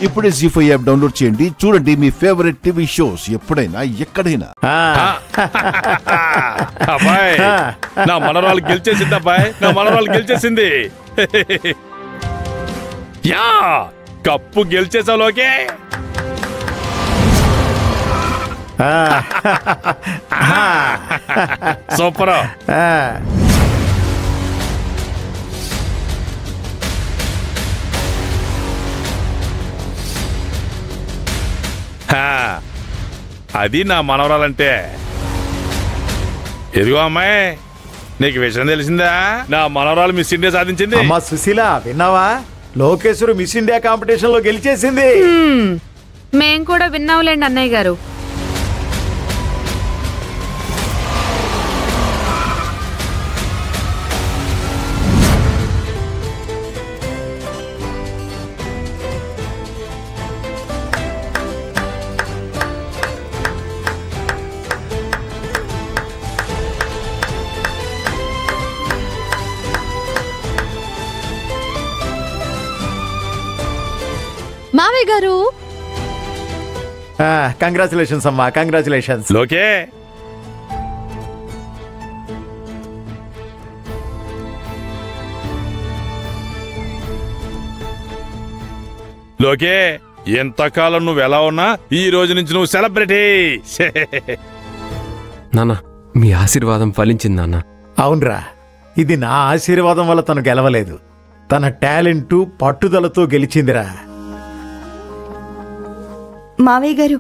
ఇప్పుడే జీ5 app download చేయండి. చూడండి మీ ఫేవరెట్ టీవీ షోస్ ఎప్పుడైనా ఎక్కడైనా. అబ్బాయి నా మనవరాలు గెలిచేసింది. అబ్బాయి నా మనవరాలు గెలిచేసింది. యా కప్పు గెలిచేసావు లోకే. సూపర్. అది నా మనవరాలంటే. ఎదిగో అమ్మాయి, నీకు విషయం తెలిసిందా? నా మనవరాలు మిస్ ఇండియా సాధించింది. అమ్మా సుశీల, విన్నావా? లోకేశ్వరు మిస్ ఇండియా కాంపిటీషన్ లో గెలిచేసింది. మేం కూడా విన్నావులేండి అన్నయ్య గారు. మావయ్య గారు, కంగ్రాచులేషన్స్ అమ్మా, కంగ్రాచులేషన్స్. లోకే లోకే, ఎంతకాలం నువ్వు ఎలా ఉన్నా ఈ రోజు నుంచి నువ్వు సెలబ్రిటీ. నాన్న, మీ ఆశీర్వాదం ఫలించింది నాన్న. అవునరా, ఇది నా ఆశీర్వాదం వల్ల తను గెలవలేదు, తన టాలెంటు పట్టుదలతో గెలిచిందిరా. మావయ్య గారు,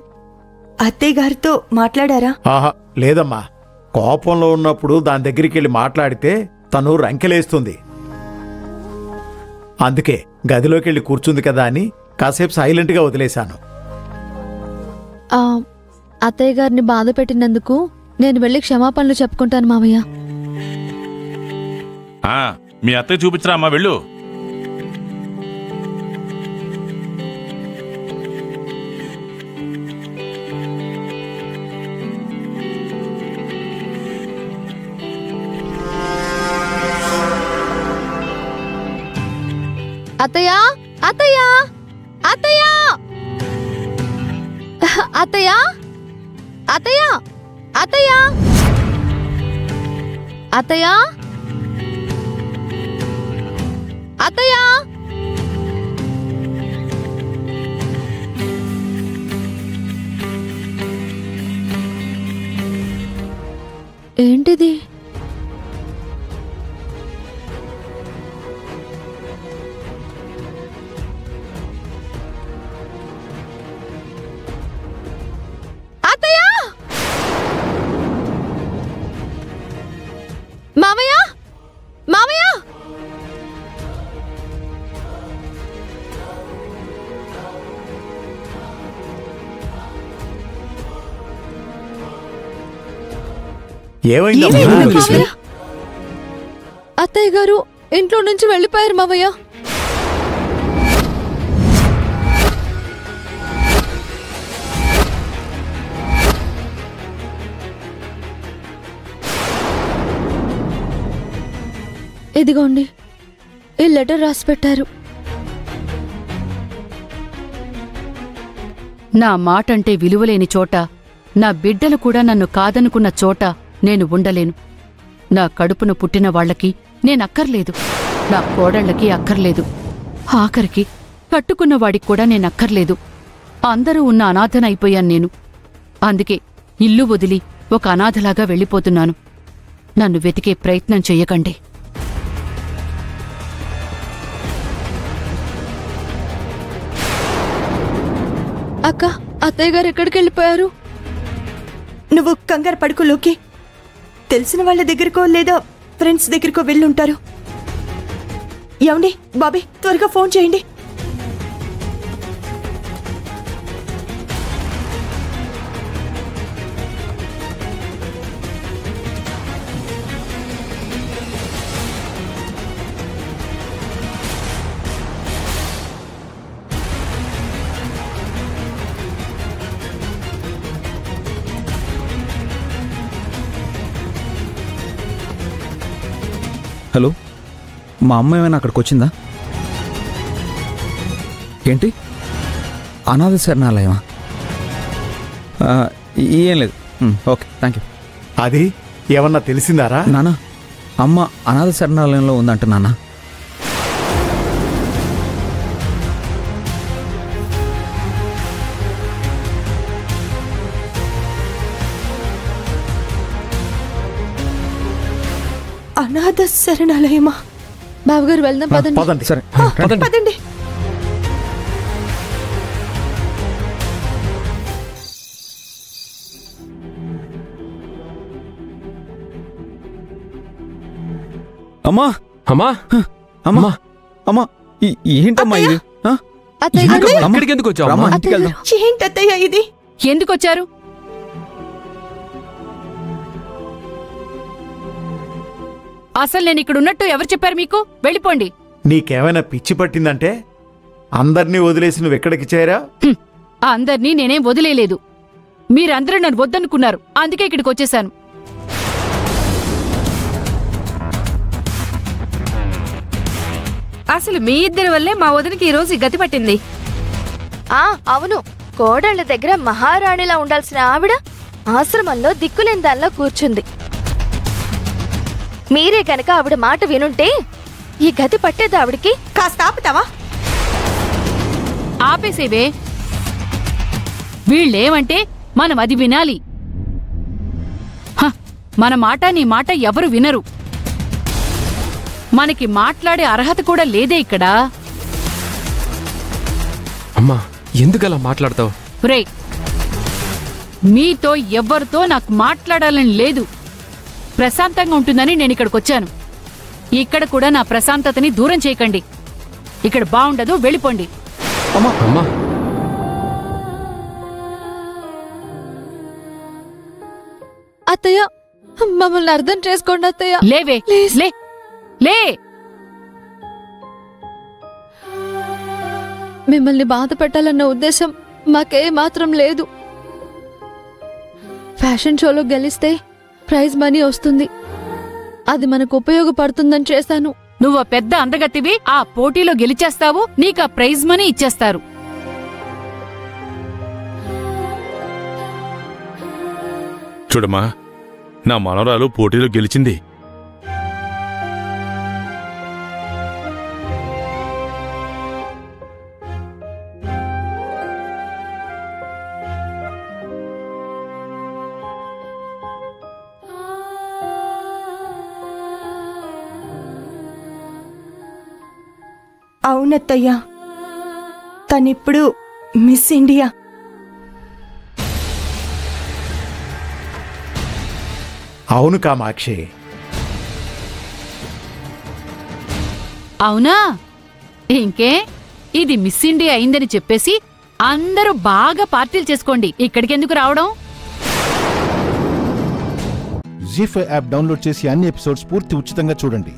అత్తయ్య గారితో మాట్లాడారా? ఆహా లేదమ్మా, కోపంలో ఉన్నప్పుడు దాని దగ్గరికి వెళ్ళి మాట్లాడితే తను రంకెలేస్తుంది. అందుకే గదిలోకి వెళ్ళి కూర్చుంది కదా అని కాసేపు సైలెంట్గా వదిలేశాను. అత్తయ్య గారిని బాధ పెట్టినందుకు నేను వెళ్ళి క్షమాపణలు చెప్పుకుంటాను మావయ్య. మీ అత్తయ్య చూపించరా అమ్మా, వెళ్ళు. అత్తయ్య, అత్తయ్య, అత్తయ్య, అత్తయ్య, అత్తయ్య, అత్తయ్య, అత్తయ్య, అత్తయ్య. ఏంటిది? మామయ్య, మామయ్య, ఏమైంది? అత్తయ్య గారు ఇంట్లో నుంచి వెళ్ళిపోయారు మామయ్య. ఇదిగోండి, ఈ లెటర్ రాసి పెట్టారు. నా మాటంటే విలువలేని చోట, నా బిడ్డలు కూడా నన్ను కాదనుకున్న చోట నేను ఉండలేను. నా కడుపున పుట్టిన వాళ్లకి నేనక్కర్లేదు, నా కోడళ్లకి అక్కర్లేదు, ఆఖరికి కట్టుకున్నవాడికి కూడా నేనక్కర్లేదు. అందరూ ఉన్న అనాథనైపోయాను నేను. అందుకే ఇల్లు వదిలి ఒక అనాథలాగా వెళ్ళిపోతున్నాను. నన్ను వెతికే ప్రయత్నం చెయ్యకండి. అక్క, అత్తయ్య గారు ఎక్కడికి వెళ్ళిపోయారు? నువ్వు కంగారు పడుకోలోకి, తెలిసిన వాళ్ళ దగ్గరకో లేదా ఫ్రెండ్స్ దగ్గరకో వెళ్ళుంటారు. ఏమండి బాబీ, త్వరగా ఫోన్ చేయండి. హలో, మా అమ్మ ఏమైనా అక్కడికి వచ్చిందా? ఏంటి అనాథ శరణాలయమా? ఏం లేదు. Okay, thank you. అది ఏమన్నా తెలిసిందారా? నాన్న, అమ్మ అనాథ శరణాలయంలో ఉందంట నాన్న. అనాథ శరణాలయమా? బావగారు వెళ్దాం పదండి. పదండి. సరే పదండి. అమ్మా అమ్మా అమ్మా అమ్మా, ఏంటమ్మా ఇది? అత్తయ్య గారు ఇక్కడికి ఎందుకు వచ్చావు? రామ్మా, ఇంటికి వెళ్దాం. ఏంటత్తయ్య ఇది? ఎందుకొచ్చారు? అసలు నేను ఇక్కడ ఉన్నట్టు ఎవరు చెప్పారు మీకు? వెళ్ళిపోండి. నీకేమైనా పిచ్చి పట్టిందంటే అందర్నీ వదిలేసి నువ్వు ఎక్కడికి చేరా? అందర్నీ నేనేం వదిలేలేదు. మీరందరూ నన్ను వద్దనుకున్నారు, అందుకే ఇక్కడికి వచ్చేశాను. అసలు మీ ఇద్దరి వల్లే మా వదినకి ఈ రోజు ఈ గతి పట్టింది. అవును, కోడళ్ళ దగ్గర మహారాణిలా ఉండాల్సిన ఆవిడ ఆశ్రమంలో దిక్కులేని దానిలా కూర్చుంది. మీరే కనుక ఆవిడ మాట వినుంటే ఈ గతి పట్టేది ఆవిడికి. కాస్త ఆపుతావా? ఆపేసేవే. వీళ్ళేమంటే మనం అది వినాలి. మన మాట నీ మాట ఎవరు వినరు. మనకి మాట్లాడే అర్హత కూడా లేదే ఇక్కడ. అమ్మా, ఎందుకలా మాట్లాడతావు? రే, మీతో ఎవ్వరితో నాకు మాట్లాడాలని లేదు. ప్రశాంతంగా ఉంటుందని నేను ఇక్కడికి వచ్చాను. ఇక్కడ కూడా నా ప్రశాంతతని దూరం చేయకండి. ఇక్కడ బాగుండదు, వెళ్ళిపోండి. అమ్మా, అత్తయ్య, మమ్మల్ని అర్థం చేసుకోండి అత్తయ్య. లేవే, లే లే. మిమ్మల్ని బాధ పెట్టాలన్న ఉద్దేశం మాకే మాత్రం లేదు. ఫ్యాషన్ షోలో గెలిస్తే ప్రైజ్ మనీ వస్తుంది, అది మనకు ఉపయోగపడుతుందని చేశాను. నువ్వు పెద్ద అందగత్తివి, ఆ పోటీలో గెలిచేస్తావు, నీకు ఆ ప్రైజ్ మనీ ఇచ్చేస్తారు. చూడమ్మా, నా మనవరాలు పోటీలో గెలిచింది. అవునత్తయ్యా, తనిప్పుడు మిస్ ఇండియా. అవును కామాక్షి. అవునా? ఇంకే, ఇది మిస్ ఇండియా అయిందని చెప్పేసి అందరూ బాగా పార్టీలు చేసుకోండి. ఇక్కడికెందుకు రావడం? జీ5 యాప్ డౌన్లోడ్ చేసి అన్ని ఎపిసోడ్స్ పూర్తి ఉచితంగా చూడండి.